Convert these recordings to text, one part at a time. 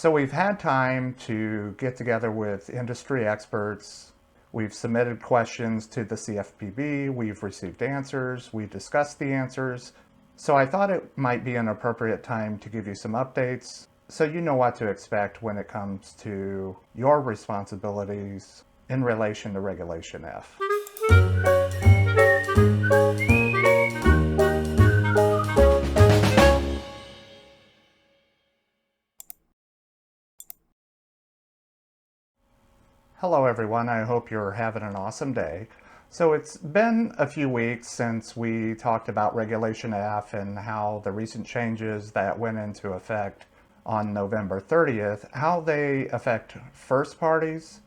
So we've had time to get together with industry experts. We've submitted questions to the CFPB. We've received answers. We discussed the answers. So I thought it might be an appropriate time to give you some updates so you know what to expect when it comes to your responsibilities in relation to Regulation F. Hello everyone, I hope you're having an awesome day. So it's been a few weeks since we talked about Regulation F and how the recent changes that went into effect on November 30th, how they affect first parties.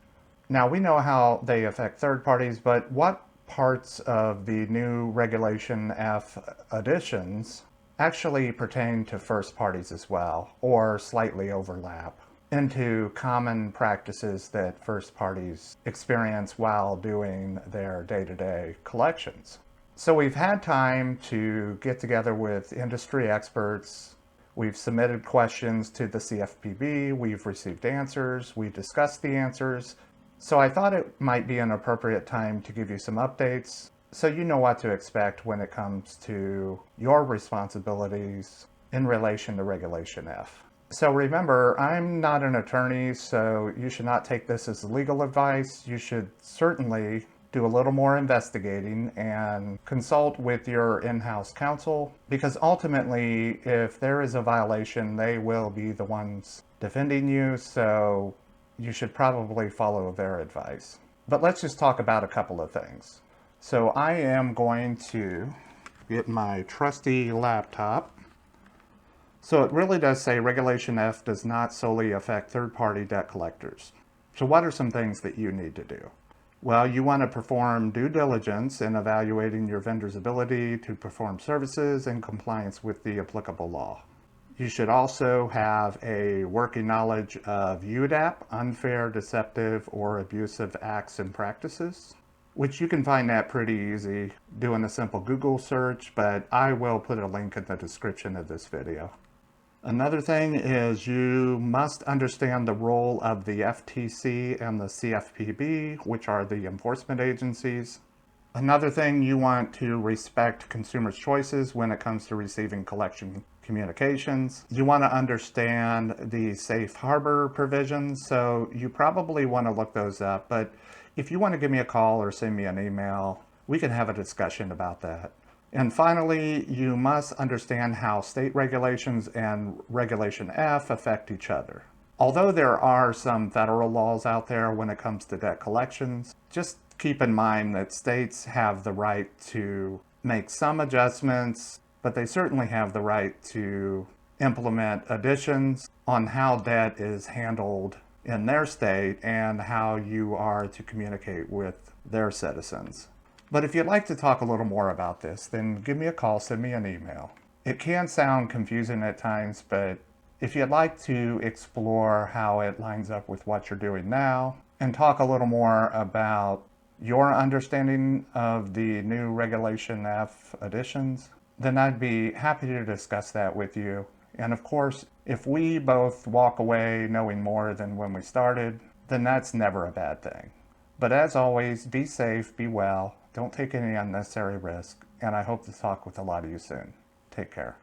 Now we know how they affect third parties, but what parts of the new Regulation F additions actually pertain to first parties as well, or slightly overlap into common practices that first parties experience while doing their day-to-day collections. So we've had time to get together with industry experts. We've submitted questions to the CFPB. We've received answers. We discussed the answers. So I thought it might be an appropriate time to give you some updates so you know what to expect when it comes to your responsibilities in relation to Regulation F. So remember, I'm not an attorney, so you should not take this as legal advice. You should certainly do a little more investigating and consult with your in-house counsel, because ultimately, if there is a violation, they will be the ones defending you, so you should probably follow their advice. But let's just talk about a couple of things. So I am going to get my trusty laptop. So it really does say Regulation F does not solely affect third-party debt collectors. So what are some things that you need to do? Well, you want to perform due diligence in evaluating your vendor's ability to perform services in compliance with the applicable law. You should also have a working knowledge of UDAAP, unfair, deceptive, or abusive acts and practices, which you can find that pretty easy doing a simple Google search, but I will put a link in the description of this video. Another thing is you must understand the role of the FTC and the CFPB, which are the enforcement agencies. Another thing, you want to respect consumers' choices when it comes to receiving collection communications. You want to understand the safe harbor provisions, so you probably want to look those up, but if you want to give me a call or send me an email, we can have a discussion about that. And finally, you must understand how state regulations and Regulation F affect each other. Although there are some federal laws out there when it comes to debt collections, just keep in mind that states have the right to make some adjustments, but they certainly have the right to implement additions on how debt is handled in their state and how you are to communicate with their citizens. But if you'd like to talk a little more about this, then give me a call, send me an email. It can sound confusing at times, but if you'd like to explore how it lines up with what you're doing now and talk a little more about your understanding of the new Regulation F additions, then I'd be happy to discuss that with you. And of course, if we both walk away knowing more than when we started, then that's never a bad thing. But as always, be safe, be well, don't take any unnecessary risk, and I hope to talk with a lot of you soon. Take care.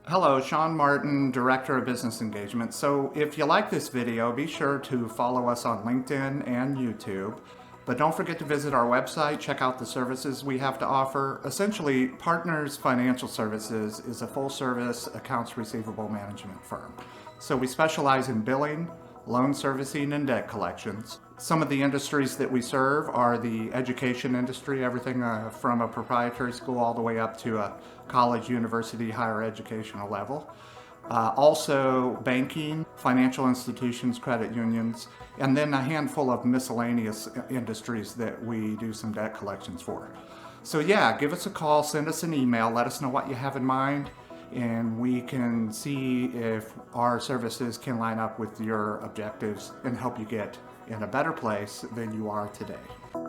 Hello, Sean Martin, Director of Business Engagement. So if you like this video, be sure to follow us on LinkedIn and YouTube. But don't forget to visit our website, check out the services we have to offer. Essentially, Partners Financial Services is a full-service accounts receivable management firm. So we specialize in billing, loan servicing, and debt collections. Some of the industries that we serve are the education industry, everything from a proprietary school all the way up to a college, university, higher educational level. Also banking, financial institutions, credit unions, and then a handful of miscellaneous industries that we do some debt collections for. So yeah, give us a call, send us an email, let us know what you have in mind, and we can see if our services can line up with your objectives and help you get in a better place than you are today.